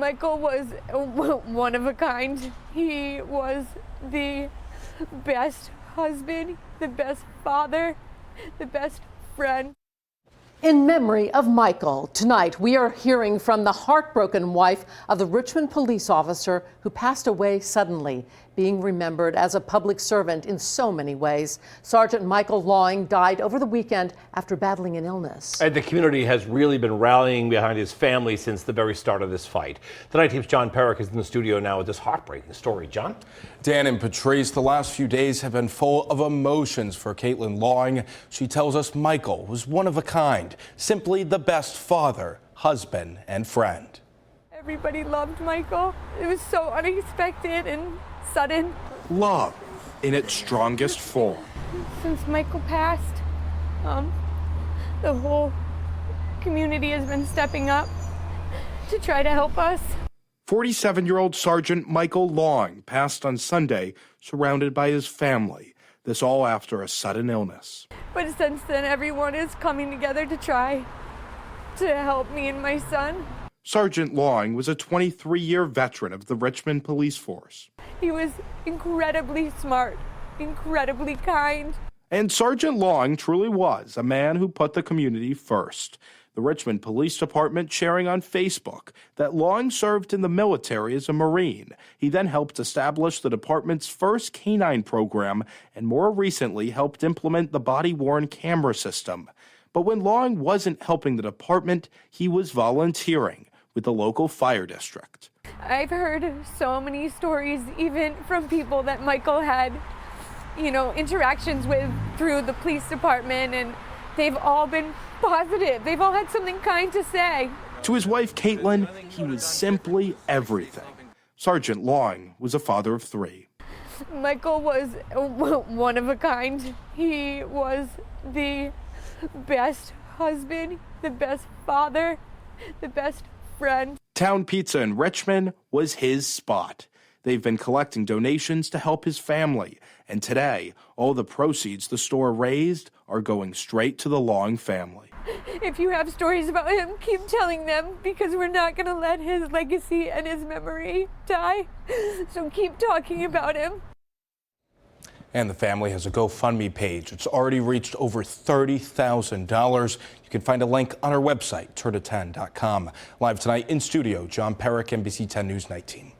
Michael was one of a kind. He was the best husband, the best father, the best friend. In memory of Michael, tonight we are hearing from the heartbroken wife of the Richmond police officer who passed away suddenly, being remembered as a public servant in so many ways. Sergeant Michael Lawing died over the weekend after battling an illness. And the community has really been rallying behind his family since the very start of this fight. Tonight, Team's John Perrick is in the studio now with this heartbreaking story. John? Dan and Patrice, the last few days have been full of emotions for Caitlin Lawing. She tells us Michael was one of a kind, simply the best father, husband, and friend. Everybody loved Michael. It was so unexpected and sudden. Love in its strongest form. Since Michael passed, the whole community has been stepping up to try to help us. 47-year-old Sergeant Michael Lawing passed on Sunday, surrounded by his family. This all after a sudden illness. But since then, everyone is coming together to try to help me and my son. Sergeant Lawing was a 23-year veteran of the Richmond police force. He was incredibly smart, incredibly kind. And Sergeant Lawing truly was a man who put the community first. The Richmond Police Department sharing on Facebook that Lawing served in the military as a Marine. He then helped establish the department's first canine program and more recently helped implement the body-worn camera system. But when Lawing wasn't helping the department, he was volunteering with the local fire district. I've heard so many stories, even from people that Michael had, interactions with through the police department, and they've all been positive. They've all had something kind to say. To his wife, Caitlin, he was simply everything. Sergeant Lawing was a father of three. Michael was one of a kind. He was the best husband, the best father, the best friend. Town Pizza in Richmond was his spot. They've been collecting donations to help his family, and today, all the proceeds the store raised are going straight to the Lawing family. If you have stories about him, keep telling them, because we're not going to let his legacy and his memory die. So keep talking about him. And the family has a GoFundMe page. It's already reached over $30,000. You can find a link on our website, turn10.com. Live tonight in studio, John Perrick, NBC 10 News 19.